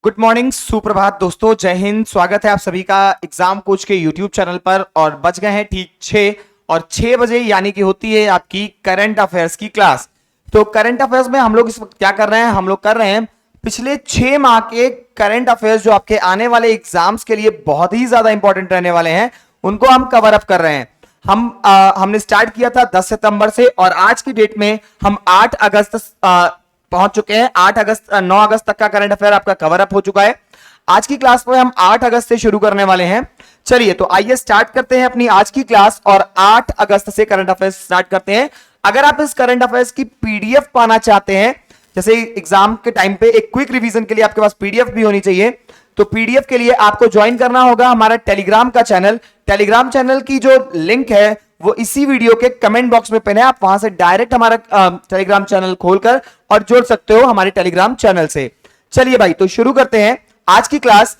Good morning, सुप्रभात दोस्तों, जय हिंद। स्वागत है आप सभी का एग्जाम कोच के यूट्यूब चैनल पर। और बज गए हैं ठीक 6 और 6 बजे यानी कि होती है आपकी करंट अफेयर्स की क्लास। तो करंट अफेयर्स में हम लोग इस वक्त क्या कर रहे हैं, हम लोग कर रहे हैं पिछले 6 माह के करंट अफेयर्स जो आपके आने वाले एग्जाम्स के लिए बहुत ही ज्यादा इंपॉर्टेंट रहने वाले हैं, उनको हम कवर अप कर रहे हैं। हमने स्टार्ट किया था 10 सितंबर से और आज की डेट में हम 8 अगस्त पहुंच चुके हैं। 9 अगस्त तक का करंट अफेयर आपका कवर अप हो चुका है। आज की क्लास में हम 8 अगस्त से शुरू करने वाले हैं। चलिए तो आइए स्टार्ट करते हैं अपनी आज की क्लास और 8 अगस्त से करंट अफेयर्स स्टार्ट करते हैं। अगर आप इस करंट अफेयर्स की पीडीएफ पाना चाहते हैं, जैसे एग्जाम के टाइम पे एक क्विक रिवीजन के लिए आपके पास पीडीएफ भी होनी चाहिए, तो पीडीएफ के लिए आपको ज्वाइन करना होगा हमारा टेलीग्राम का चैनल। टेलीग्राम चैनल की जो लिंक है वो इसी वीडियो के कमेंट बॉक्स में पिन है। आप वहां से डायरेक्ट हमारा टेलीग्राम चैनल खोलकर और जुड़ सकते हो हमारे टेलीग्राम चैनल से। चलिए भाई, तो शुरू करते हैं आज की क्लास।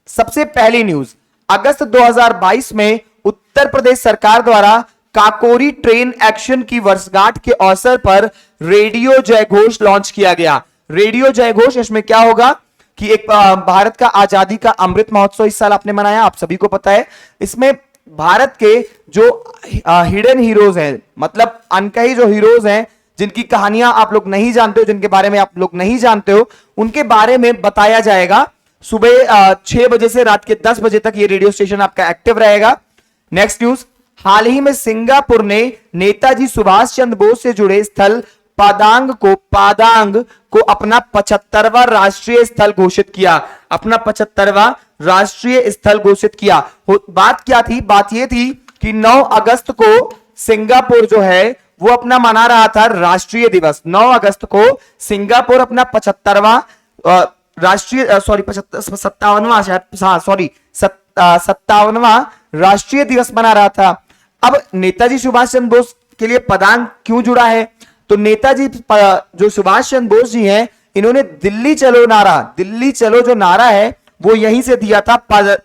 सबसे पहली न्यूज, अगस्त 2022 में उत्तर प्रदेश सरकार द्वारा काकोरी ट्रेन एक्शन की वर्षगांठ के अवसर पर रेडियो जयघोष लॉन्च किया गया। रेडियो जयघोष, इसमें क्या होगा कि एक भारत का आजादी का अमृत महोत्सव इस साल आपने मनाया, आप सभी को पता है। इसमें भारत के जो हिडन हीरोज हैं, मतलब अनकही जो हीरोज हैं, जिनकी कहानियां आप लोग नहीं जानते हो, जिनके बारे में आप लोग नहीं जानते हो, उनके बारे में बताया जाएगा। सुबह 6 बजे से रात के 10 बजे तक ये रेडियो स्टेशन आपका एक्टिव रहेगा। नेक्स्ट न्यूज, हाल ही में सिंगापुर ने नेताजी सुभाष चंद्र बोस से जुड़े स्थल पादांग को अपना 75वां राष्ट्रीय स्थल घोषित किया। अपना 75वां राष्ट्रीय स्थल घोषित किया। बात क्या थी? बात यह थी कि 9 अगस्त को सिंगापुर जो है वो अपना मना रहा था राष्ट्रीय दिवस। 9 अगस्त को सिंगापुर अपना 75वां राष्ट्रीय 57वां राष्ट्रीय दिवस मना रहा था। अब नेताजी सुभाष चंद्र बोस के लिए पदांग क्यों जुड़ा है? तो नेताजी जो सुभाष चंद्र बोस जी हैं, इन्होंने दिल्ली चलो नारा, दिल्ली चलो जो नारा है वो यहीं से दिया था,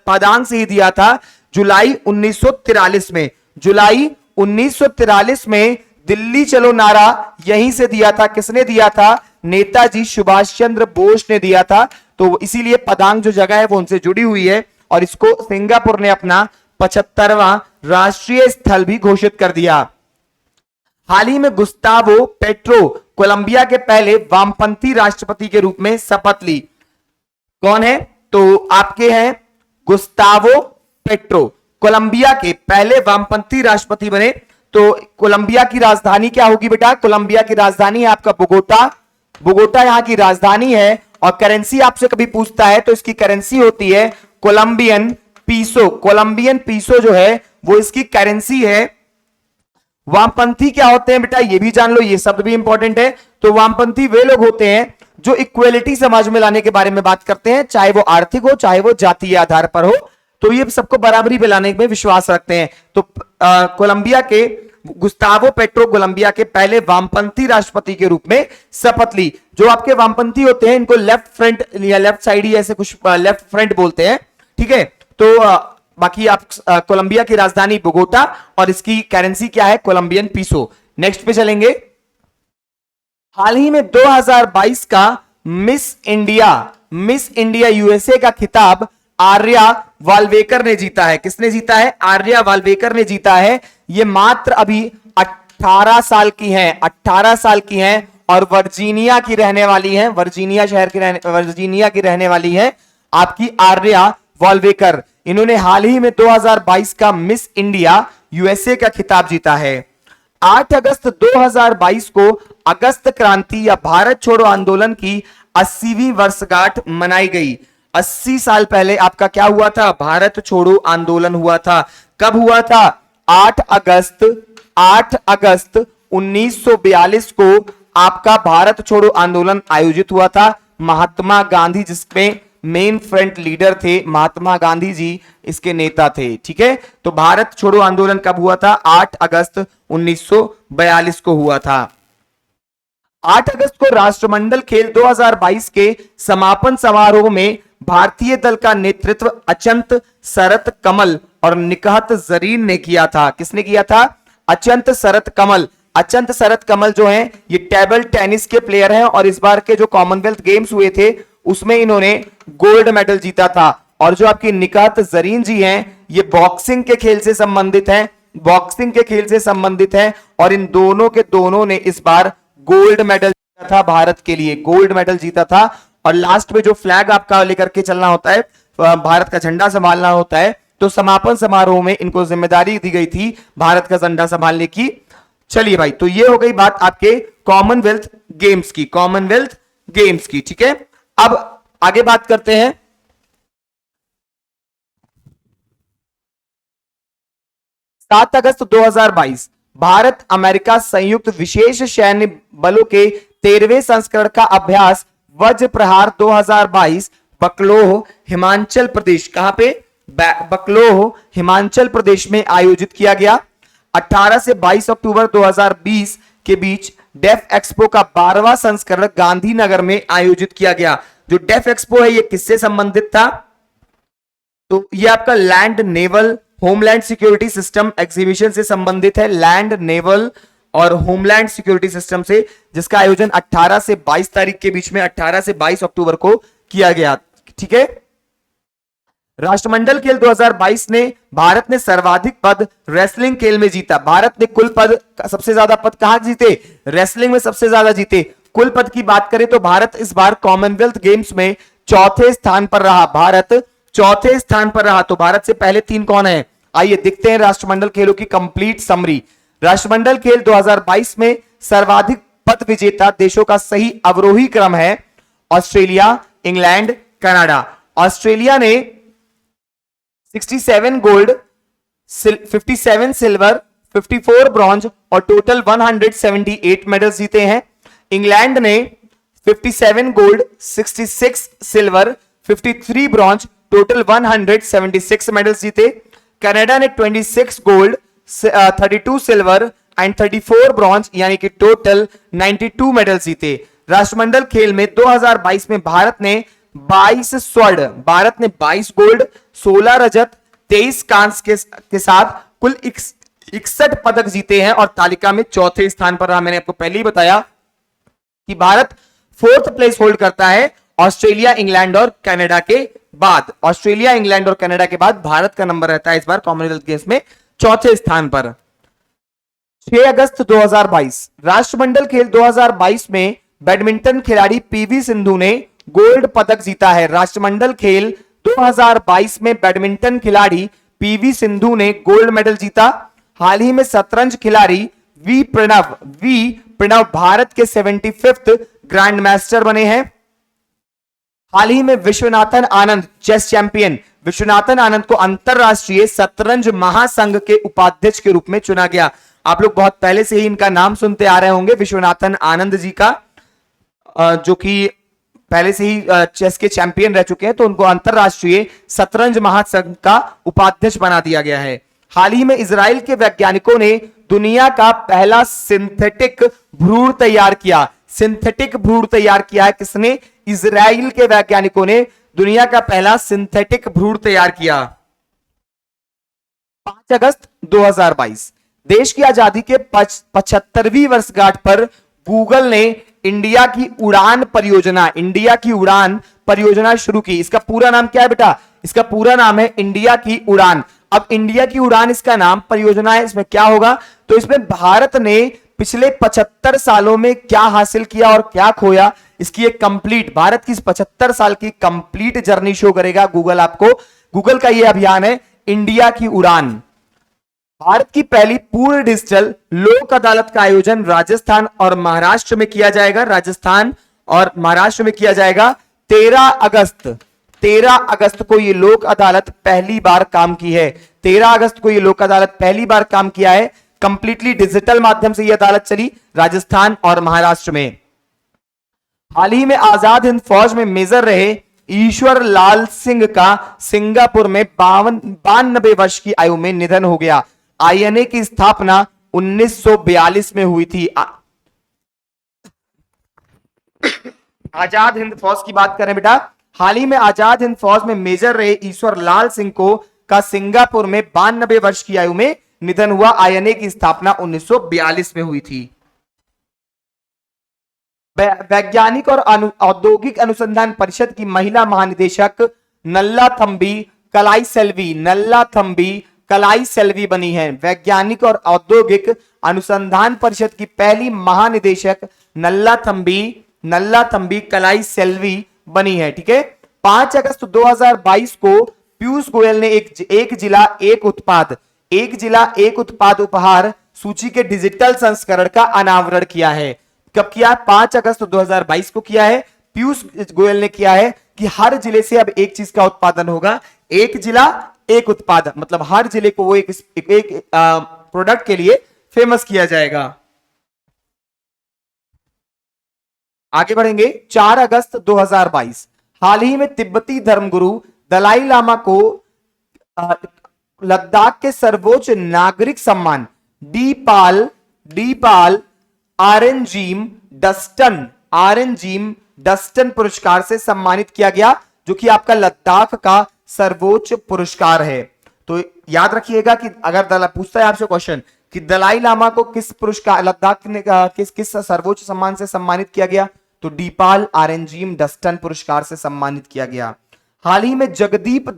पदांग से ही दिया था। जुलाई 1943 में, जुलाई 1943 में दिल्ली चलो नारा यहीं से दिया था। किसने दिया था? नेताजी सुभाष चंद्र बोस ने दिया था। तो इसीलिए पदांग जो जगह है वो उनसे जुड़ी हुई है और इसको सिंगापुर ने अपना 75वां राष्ट्रीय स्थल भी घोषित कर दिया। हाल ही में गुस्तावो पेट्रो कोलंबिया के पहले वामपंथी राष्ट्रपति के रूप में शपथ ली। कौन है? तो आपके हैं गुस्तावो पेट्रो, कोलंबिया के पहले वामपंथी राष्ट्रपति बने। तो कोलंबिया की राजधानी क्या होगी बेटा? कोलंबिया की राजधानी है आपका बोगोटा। बोगोटा यहां की राजधानी है। और करेंसी आपसे कभी पूछता है तो इसकी करेंसी होती है कोलंबियन पीसो। कोलंबियन पीसो जो है वो इसकी करेंसी है। वामपंथी क्या होते हैं बेटा? ये भी जान लो, ये शब्द भी इंपॉर्टेंट है। तो वामपंथी वे लोग होते हैं जो इक्वेलिटी समाज में लाने के बारे में बात करते हैं, चाहे वो आर्थिक हो, चाहे वो जातीय आधार पर हो। तो ये सबको बराबरी पे लाने में विश्वास रखते हैं। तो कोलंबिया के गुस्तावो पेट्रो कोलंबिया के पहले वामपंथी राष्ट्रपति के रूप में शपथ ली। जो आपके वामपंथी होते हैं इनको लेफ्ट फ्रंट या लेफ्ट साइड ही ऐसे कुछ लेफ्ट फ्रंट बोलते हैं, ठीक है। तो बाकी आप कोलंबिया की राजधानी बोगोटा और इसकी करेंसी क्या है? कोलंबियन पीसो। नेक्स्ट पे चलेंगे। हाल ही में 2022 का मिस इंडिया यूएसए का खिताब आर्या वाल्वेकर ने जीता है। किसने जीता है? आर्या वाल्वेकर ने जीता है। ये मात्र अभी 18 साल की हैं, 18 साल की हैं और वर्जीनिया की रहने वाली हैं। वर्जीनिया की रहने वाली है आपकी आर्या वाल्वेकर। इन्होंने हाल ही में 2022 का मिस इंडिया यूएसए का खिताब जीता है। 8 अगस्त 2022 को अगस्त क्रांति या भारत छोड़ो आंदोलन की 80वीं वर्षगांठ मनाई गई। 80 साल पहले आपका क्या हुआ था? भारत छोड़ो आंदोलन हुआ था। कब हुआ था? 8 अगस्त 1942 को आपका भारत छोड़ो आंदोलन आयोजित हुआ था। महात्मा गांधी जिसमें मेन फ्रंट लीडर थे, महात्मा गांधी जी इसके नेता थे, ठीक है। तो भारत छोड़ो आंदोलन कब हुआ था? 8 अगस्त 1942 को हुआ था। 8 अगस्त को राष्ट्रमंडल खेल 2022 के समापन समारोह में भारतीय दल का नेतृत्व अचंत शरत कमल और निकहत जरीन ने किया था। किसने किया था? अचंत शरत कमल। अचंत शरत कमल जो हैं ये टेबल टेनिस के प्लेयर हैं और इस बार के जो कॉमनवेल्थ गेम्स हुए थे उसमें इन्होंने गोल्ड मेडल जीता था। और जो आपकी निकात जरीन जी हैं, ये बॉक्सिंग के खेल से संबंधित हैं, बॉक्सिंग के खेल से संबंधित हैं, और इन दोनों के दोनों ने इस बार गोल्ड मेडल जीता था, भारत के लिए गोल्ड मेडल जीता था। और लास्ट में जो फ्लैग आपका लेकर के चलना होता है, भारत का झंडा संभालना होता है, तो समापन समारोह में इनको जिम्मेदारी दी गई थी भारत का झंडा संभालने की। चलिए भाई, तो ये हो गई बात आपके कॉमनवेल्थ गेम्स की, कॉमनवेल्थ गेम्स की, ठीक है। अब आगे बात करते हैं 7 अगस्त 2022 भारत अमेरिका संयुक्त विशेष सैन्य बलों के 13वें संस्करण का अभ्यास वज्र प्रहार 2022 बकलोह हिमाचल प्रदेश, कहां पे, बकलोह हिमाचल प्रदेश में आयोजित किया गया। 18 से 22 अक्टूबर 2020 के बीच डेफ एक्सपो का 12वां संस्करण गांधीनगर में आयोजित किया गया। जो डेफ एक्सपो है, ये किससे संबंधित था? तो ये आपका land naval homeland security system exhibition से संबंधित है, लैंड नेवल और होमलैंड सिक्योरिटी सिस्टम से, जिसका आयोजन 18 से 22 तारीख के बीच में, 18 से 22 अक्टूबर को किया गया, ठीक है। राष्ट्रमंडल खेल 2022 ने भारत ने सर्वाधिक पद रेसलिंग खेल में जीता। भारत ने कुल पद, सबसे ज्यादा पद कहां जीते? रेसलिंग में सबसे ज्यादा जीते। कुल पद की बात करें तो भारत इस बार कॉमनवेल्थ गेम्स में चौथे स्थान पर रहा, भारत चौथे स्थान पर रहा। तो भारत से पहले 3 कौन है? आइए देखते हैं राष्ट्रमंडल खेलों की कंप्लीट समरी। राष्ट्रमंडल खेल 2022 में सर्वाधिक पद विजेता देशों का सही अवरोही क्रम है ऑस्ट्रेलिया, इंग्लैंड, कनाडा। ऑस्ट्रेलिया ने 67 गोल्ड, 57 सिल्वर, 54 ब्रॉन्ज और टोटल 178 मेडल जीते हैं। इंग्लैंड ने 57 gold, 66 silver, 53 bronze, total 176 medal जीते। कनाडा ने 26 गोल्ड, 32 सिल्वर एंड 34 ब्रॉन्ज यानी कि टोटल 92 मेडल जीते। राष्ट्रमंडल खेल में 2022 में भारत ने 22 स्वर्ण, भारत ने 22 गोल्ड, 16 रजत, 23 कांस्य के साथ कुल 61 पदक जीते हैं और तालिका में चौथे स्थान पर रहा। मैंने आपको पहले ही बताया कि भारत 4th प्लेस होल्ड करता है ऑस्ट्रेलिया, इंग्लैंड और कनाडा के बाद। ऑस्ट्रेलिया, इंग्लैंड और कनाडा के बाद भारत का नंबर रहता है इस बार कॉमनवेल्थ गेम्स में चौथे स्थान पर। 6 अगस्त 2022 राष्ट्रमंडल खेल 2022 में बैडमिंटन खिलाड़ी पीवी सिंधु ने गोल्ड पदक जीता है। राष्ट्रमंडल खेल 2022 में बैडमिंटन खिलाड़ी पीवी सिंधु ने गोल्ड मेडल जीता। हाल ही में शतरंज खिलाड़ी वी प्रणव भारत के 75th ग्रैंड मास्टर बने हैं। हाल ही में विश्वनाथन आनंद, चेस चैंपियन विश्वनाथन आनंद को अंतरराष्ट्रीय शतरंज महासंघ के उपाध्यक्ष के रूप में चुना गया। आप लोग बहुत पहले से ही इनका नाम सुनते आ रहे होंगे, विश्वनाथन आनंद जी का, जो कि पहले से ही चेस के चैंपियन रह चुके हैं, तो उनको अंतरराष्ट्रीय शतरंज महासंघ का उपाध्यक्ष बना दिया गया है। हाल ही में इजराइल के वैज्ञानिकों ने दुनिया का पहला सिंथेटिक भ्रूण तैयार किया। सिंथेटिक भ्रूण तैयार किया है किसने? इजराइल के वैज्ञानिकों ने दुनिया का पहला सिंथेटिक भ्रूण तैयार किया। 5 अगस्त 2022 देश की आजादी के 75वीं वर्षगांठ पर गूगल ने इंडिया की उड़ान परियोजना शुरू की। इसका पूरा नाम क्या है बेटा? इसका पूरा नाम है इंडिया की उड़ान। अब इंडिया की उड़ान इसका नाम, परियोजना है, इसमें क्या होगा? तो इसमें भारत ने पिछले 75 सालों में क्या हासिल किया और क्या खोया, इसकी एक कंप्लीट, भारत की 75 साल की कंप्लीट जर्नी शो करेगा गूगल आपको। गूगल का यह अभियान है इंडिया की उड़ान। भारत की पहली पूर्ण डिजिटल लोक अदालत का आयोजन राजस्थान और महाराष्ट्र में किया जाएगा। राजस्थान और महाराष्ट्र में किया जाएगा। 13 अगस्त को यह लोक अदालत पहली बार काम की है। 13 अगस्त को यह लोक अदालत पहली बार काम किया है। कंप्लीटली डिजिटल माध्यम से यह अदालत चली राजस्थान और महाराष्ट्र में। हाल ही में आजाद हिंद फौज में मेजर रहे ईश्वर लाल सिंह का सिंगापुर में 92 वर्ष की आयु में निधन हो गया। आईएनए की स्थापना 1942 में हुई थी। आजाद हिंद फौज की बात करें बेटा, हाल ही में आजाद हिंद फौज में मेजर रहे ईश्वर लाल सिंह को का सिंगापुर में 92 वर्ष की आयु में निधन हुआ। आईएनए की स्थापना 1942 में हुई थी। वैज्ञानिक और औद्योगिक अनुसंधान परिषद की महिला महानिदेशक नल्लाथम्बी कलाई सेल्वी बनी है। वैज्ञानिक और औद्योगिक अनुसंधान परिषद की पहली महानिदेशक नल्लाथम्बी कलाई सेल्वी बनी है। ठीक है। 5 अगस्त 2022 को पीयूष गोयल ने एक जिला एक उत्पाद उपहार सूची के डिजिटल संस्करण का अनावरण किया है। कब किया? 5 अगस्त 2022 को किया है। पीयूष गोयल ने किया है कि हर जिले से अब एक चीज का उत्पादन होगा, एक जिला एक उत्पाद, मतलब हर जिले को वो एक प्रोडक्ट के लिए फेमस किया जाएगा। आगे बढ़ेंगे। 4 अगस्त 2022 हाल ही में तिब्बती धर्मगुरु दलाई लामा को लद्दाख के सर्वोच्च नागरिक सम्मान डीपाल आरएनजीम डस्टन पुरस्कार से सम्मानित किया गया, जो कि आपका लद्दाख का सर्वोच्च पुरस्कार है। तो याद रखिएगा कि अगर पूछता है आपसे क्वेश्चन कि दलाई लामा को किस पुरस्कार लद्दाख ने किस सर्वोच्च सम्मान से सम्मानित किया गया, तो डीपाल आरएनजीम डस्टन पुरस्कार से सम्मानित किया गया। हाल ही में जगदीप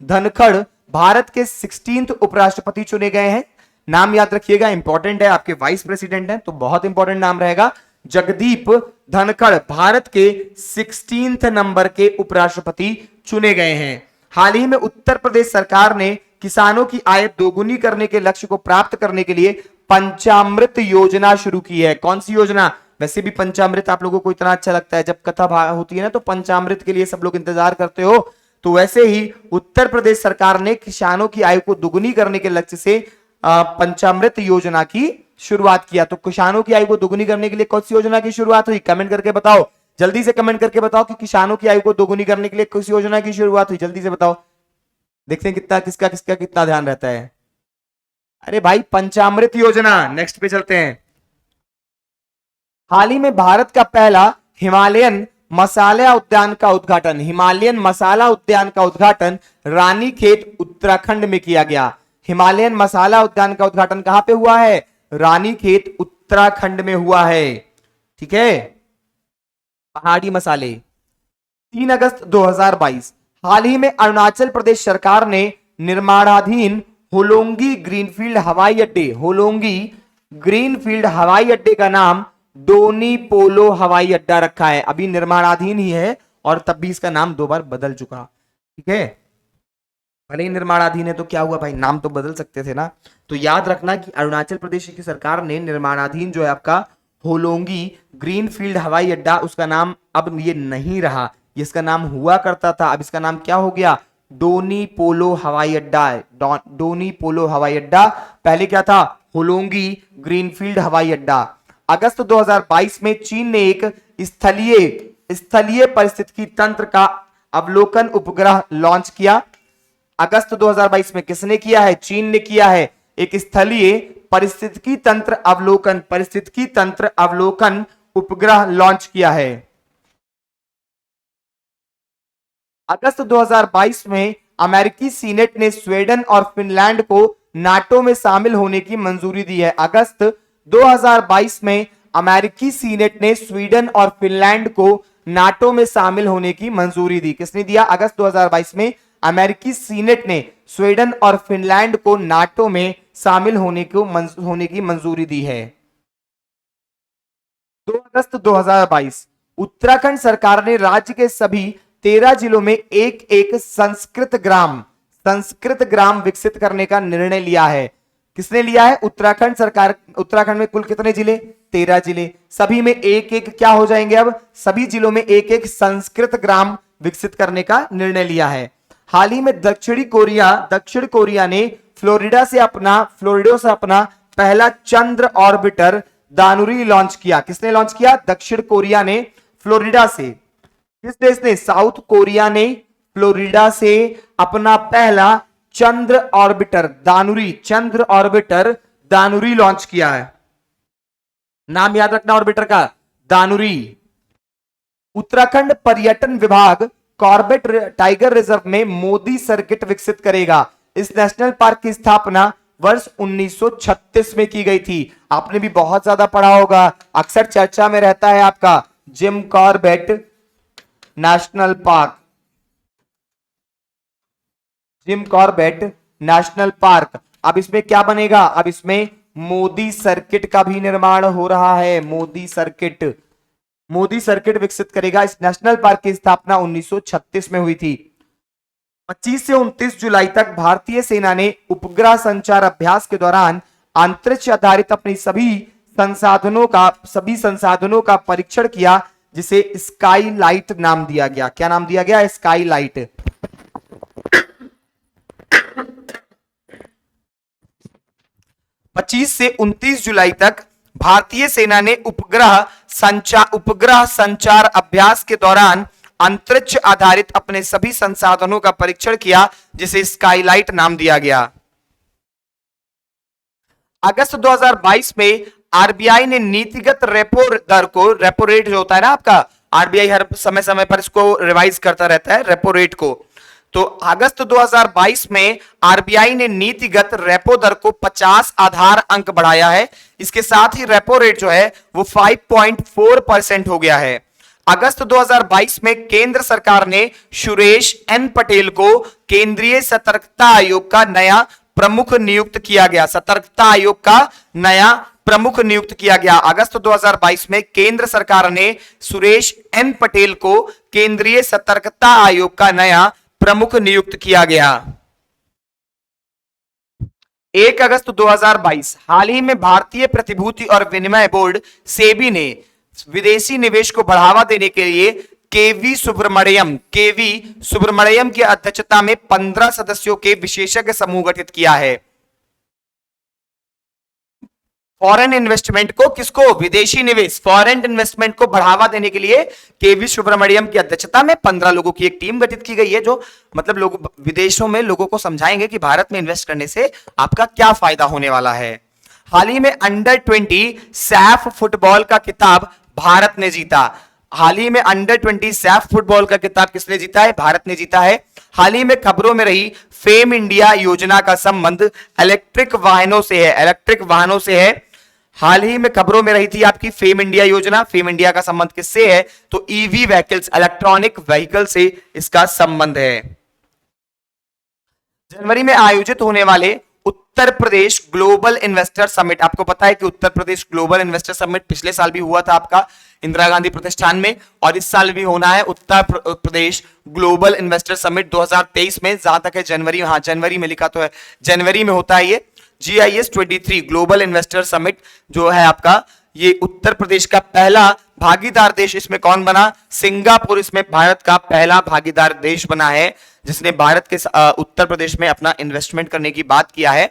धनखड़ भारत के 16th उपराष्ट्रपति चुने गए हैं। नाम याद रखिएगा, इंपॉर्टेंट है, आपके वाइस प्रेसिडेंट हैं तो बहुत इंपॉर्टेंट नाम रहेगा। जगदीप धनखड़ भारत के 16th नंबर के उपराष्ट्रपति चुने गए हैं। हाल ही में उत्तर प्रदेश सरकार ने किसानों की आय दोगुनी करने के लक्ष्य को प्राप्त करने के लिए पंचामृत योजना शुरू की है। कौन सी योजना? वैसे भी पंचामृत आप लोगों को इतना अच्छा लगता है, जब कथा होती है ना तो पंचामृत के लिए सब लोग इंतजार करते हो, तो वैसे ही उत्तर प्रदेश सरकार ने किसानों की आय को दुगुनी करने के लक्ष्य से पंचामृत योजना की शुरुआत किया। तो किसानों की आय को दुगुनी करने के लिए कौन सी योजना की शुरुआत हुई? कमेंट करके बताओ, जल्दी से कमेंट करके बताओ कि किसानों की आय को दोगुनी करने के लिए किस योजना की शुरुआत हुई, जल्दी से बताओ। देखते हैं किसका कितना ध्यान रहता है। अरे भाई, पंचामृत योजना। नेक्स्ट पे चलते हैं। हाल ही में भारत का पहला हिमालयन मसाला उद्यान का उद्घाटन रानीखेत उत्तराखंड में किया गया। हिमालयन मसाला उद्यान का उद्घाटन कहां पे हुआ है? रानीखेत उत्तराखंड में हुआ है। ठीक है, पहाड़ी मसाले। 3 अगस्त 2022 हाल ही में अरुणाचल प्रदेश सरकार ने निर्माणाधीन होलोंगी ग्रीनफील्ड हवाई अड्डे का नाम डोनी पोलो हवाई अड्डा रखा है। अभी निर्माणाधीन ही है और तब भी इसका नाम 2 बार बदल चुका। ठीक है, भले ही निर्माणाधीन है तो क्या हुआ भाई, नाम तो बदल सकते थे ना। तो याद रखना कि अरुणाचल प्रदेश की सरकार ने निर्माणाधीन जो है आपका होलोंगी ग्रीनफील्ड हवाई अड्डा, उसका नाम अब ये नहीं रहा, इसका नाम हुआ करता था, अब इसका नाम क्या हो गया? डोनी पोलो हवाई अड्डा। पहले क्या था? होलोंगी ग्रीनफील्ड हवाई अड्डा। अगस्त 2022 में चीन ने एक स्थलीय परिस्थितिकी तंत्र का अवलोकन उपग्रह लॉन्च किया। अगस्त 2022 में किसने किया है? चीन ने किया है। एक स्थलीय परिस्थितिकी तंत्र अवलोकन उपग्रह लॉन्च किया है। अगस्त 2022 में अमेरिकी सीनेट ने स्वीडन और फिनलैंड को नाटो में शामिल होने की मंजूरी दी है। अगस्त 2022 में अमेरिकी सीनेट ने स्वीडन और फिनलैंड को नाटो में शामिल होने की मंजूरी दी। किसने दिया? अगस्त 2022 में अमेरिकी सीनेट ने स्वीडन और फिनलैंड को नाटो में शामिल होने की मंजूरी दी है। 2 अगस्त 2022 उत्तराखंड सरकार ने राज्य के सभी 13 जिलों में एक संस्कृत ग्राम विकसित करने का निर्णय लिया है। किसने लिया है? उत्तराखंड सरकार। उत्तराखंड में कुल कितने जिले? 13 जिले। सभी में एक क्या हो जाएंगे? अब सभी जिलों में एक संस्कृत ग्राम विकसित करने का निर्णय लिया है। हाल ही में दक्षिण कोरिया ने फ्लोरिडा से अपना पहला चंद्र ऑर्बिटर दानुरी लॉन्च किया। किसने लॉन्च किया? दक्षिण कोरिया ने फ्लोरिडा से। किस देश ने? साउथ कोरिया ने फ्लोरिडा से अपना पहला चंद्र ऑर्बिटर दानुरी लॉन्च किया है। नाम याद रखना ऑर्बिटर का, दानुरी। उत्तराखंड पर्यटन विभाग कॉर्बेट टाइगर रिजर्व में मोदी सर्किट विकसित करेगा। इस नेशनल पार्क की स्थापना वर्ष 1936 में की गई थी। आपने भी बहुत ज्यादा पढ़ा होगा, अक्सर चर्चा में रहता है आपका Jim Corbett national park. Jim Corbett national park. अब इसमें क्या बनेगा? अब इसमें मोदी सर्किट का भी निर्माण हो रहा है। मोदी सर्किट विकसित करेगा। इस नेशनल पार्क की स्थापना 1936 में हुई थी। 25 से 29 जुलाई तक भारतीय सेना ने उपग्रह संचार अभ्यास के दौरान अंतरिक्ष आधारित अपनी सभी संसाधनों का परीक्षण किया, जिसे स्काई लाइट नाम दिया गया। क्या नाम दिया गया? Sky light. 25 से 29 जुलाई तक भारतीय सेना ने उपग्रह संचार अभ्यास के दौरान अंतरिक्ष आधारित अपने सभी संसाधनों का परीक्षण किया, जिसे स्काईलाइट नाम दिया गया। अगस्त 2022 में आरबीआई ने नीतिगत रेपो दर को, रेपो रेट जो होता है ना आपका, आरबीआई हर समय समय पर इसको रिवाइज करता रहता है रेपो रेट को, तो अगस्त 2022 में आरबीआई ने नीतिगत रेपो दर को 50 आधार अंक बढ़ाया है। इसके साथ ही रेपो रेट जो है वो 5.4% हो गया है। अगस्त 2022 में केंद्र सरकार ने सुरेश एन पटेल को केंद्रीय सतर्कता आयोग का नया प्रमुख नियुक्त किया गया। सतर्कता आयोग का नया प्रमुख नियुक्त किया गया। अगस्त 2022 में केंद्र सरकार ने सुरेश एन पटेल को केंद्रीय सतर्कता आयोग का नया प्रमुख नियुक्त किया गया। 1 अगस्त 2022 हाल ही में भारतीय प्रतिभूति और विनिमय बोर्ड सेबी ने विदेशी निवेश को बढ़ावा देने के लिए केवी सुब्रमण्यम की अध्यक्षता में 15 सदस्यों के विशेषज्ञ समूह गठित किया है। फॉरेन इन्वेस्टमेंट को, किसको? विदेशी निवेश, फॉरेन इन्वेस्टमेंट को बढ़ावा देने के लिए केवी सुब्रमण्यम की अध्यक्षता में 15 लोगों की एक टीम गठित की गई है, जो मतलब लोग विदेशों में लोगों को समझाएंगे कि भारत में इन्वेस्ट करने से आपका क्या फायदा होने वाला है। हाल ही में अंडर 20 सैफ फुटबॉल का खिताब भारत ने जीता। हाल ही में अंडर 20 सैफ फुटबॉल का खिताब किसने जीता है? भारत ने जीता है। हाल ही में खबरों में रही फेम इंडिया योजना का संबंध इलेक्ट्रिक वाहनों से है। हाल ही में खबरों में रही थी आपकी फेम इंडिया योजना। फेम इंडिया का संबंध किससे है? तो ईवी व्हीकल्स, इलेक्ट्रॉनिक व्हीकल से इसका संबंध है। जनवरी में आयोजित होने वाले Uttar Pradesh global investor summit, आपको पता है कि Uttar Pradesh global investor summit पिछले साल भी हुआ था आपका इंदिरा गांधी प्रतिष्ठान में, और इस साल भी होना है Uttar Pradesh global investor summit 2023 में। जहां तक है जनवरी, हाँ जनवरी में लिखा तो है, जनवरी में होता है ये GIS 23 ग्लोबल इन्वेस्टर समिट जो है आपका। ये उत्तर प्रदेश का पहला भागीदार देश, इसमें कौन बना? सिंगापुर इसमें भारत का पहला भागीदार देश बना है, जिसने भारत के उत्तर प्रदेश में अपना इन्वेस्टमेंट करने की बात किया है।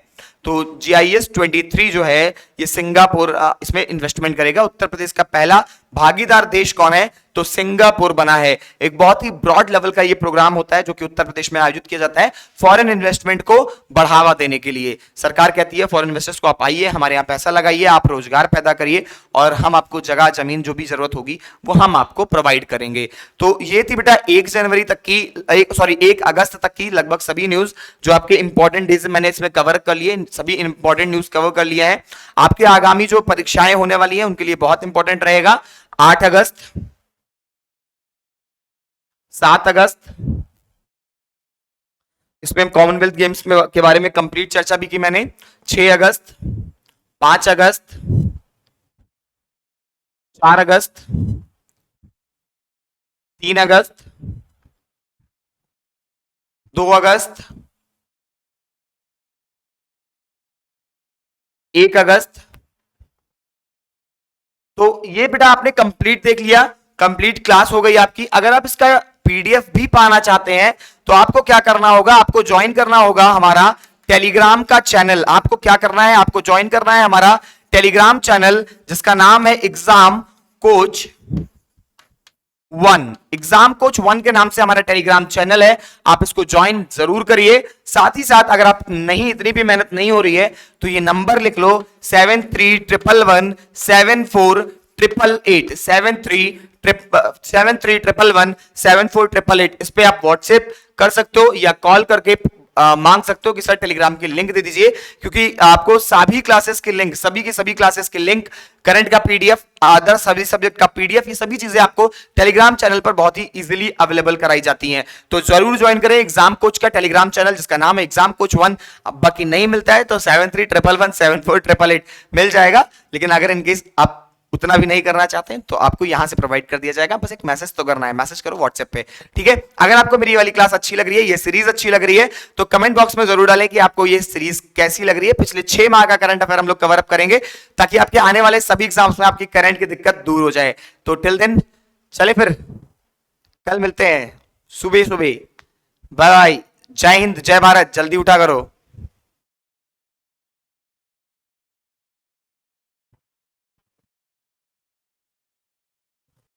तो GIS 23 जो है ये सिंगापुर इसमें इन्वेस्टमेंट करेगा। उत्तर प्रदेश का पहला भागीदार देश कौन है? तो सिंगापुर बना है। एक बहुत ही ब्रॉड लेवल का ये प्रोग्राम होता है जो कि उत्तर प्रदेश में आयोजित किया जाता है फॉरेन इन्वेस्टमेंट को बढ़ावा देने के लिए। सरकार कहती है फॉरेन इन्वेस्टर्स को आप आइए, हमारे यहाँ पैसा लगाइए, आप रोजगार पैदा करिए और हम आपको जगह जमीन जो भी जरूरत होगी वो हम आपको प्रोवाइड करेंगे। तो ये थी बेटा 1 अगस्त तक की लगभग सभी न्यूज जो आपके इंपॉर्टेंट डेज मैंने इसमें कवर कर लिए, सभी इंपॉर्टेंट न्यूज कवर कर लिया है। आपके आगामी जो परीक्षाएं होने वाली हैं उनके लिए बहुत इंपॉर्टेंट रहेगा 8 अगस्त, 7 अगस्त, इसमें कॉमनवेल्थ गेम्स में के बारे में कंप्लीट चर्चा भी की मैंने। 6 अगस्त, 5 अगस्त, 4 अगस्त, 3 अगस्त, 2 अगस्त, 1 अगस्त। तो ये बेटा आपने कंप्लीट देख लिया, कंप्लीट क्लास हो गई आपकी। अगर आप इसका पीडीएफ भी पाना चाहते हैं तो आपको क्या करना होगा? आपको ज्वाइन करना होगा हमारा टेलीग्राम का चैनल। आपको क्या करना है? आपको ज्वाइन करना है हमारा टेलीग्राम चैनल जिसका नाम है एग्जाम कोच 1। एग्जाम कोच 1 के नाम से हमारा टेलीग्राम चैनल है, आप इसको ज्वाइन जरूर करिए। साथ ही साथ अगर आप नहीं, इतनी भी मेहनत नहीं हो रही है तो ये नंबर लिख लो 73117488 73117488। इस पे आप व्हाट्सएप कर सकते हो या कॉल करके मांग सकते हो कि सर टेलीग्राम की लिंक दे दीजिए, क्योंकि आपको सभी क्लासेस के लिंक, सभी की सभी क्लासेस के लिंक, करंट का पीडीएफ, अदर सभी सब्जेक्ट का पीडीएफ, ये सभी चीजें आपको टेलीग्राम चैनल पर बहुत ही इजीली अवेलेबल कराई जाती हैं। तो जरूर ज्वाइन करें एग्जाम कोच का टेलीग्राम चैनल, जिसका नाम है एग्जाम कोच 1। अब बाकी नहीं मिलता है तो 7311174888 मिल जाएगा, लेकिन अगर इनकेस आप उतना भी नहीं करना चाहते हैं तो आपको यहां से प्रोवाइड कर दिया जाएगा, बस एक मैसेज तो करना है, मैसेज करो व्हाट्सएप पे, ठीक है। अगर आपको मेरी वाली क्लास अच्छी लग रही है, ये सीरीज अच्छी लग रही है, तो कमेंट बॉक्स में जरूर डालें कि आपको ये सीरीज कैसी लग रही है। पिछले 6 माह का करंट अफेयर हम लोग कवर अप करेंगे, ताकि आपके आने वाले सभी एग्जाम्स में आपकी करंट की दिक्कत दूर हो जाए। तो टिल देन चले फिर कल मिलते हैं सुबह सुबह। बाय बाय, जय हिंद, जय भारत, जल्दी उठा करो।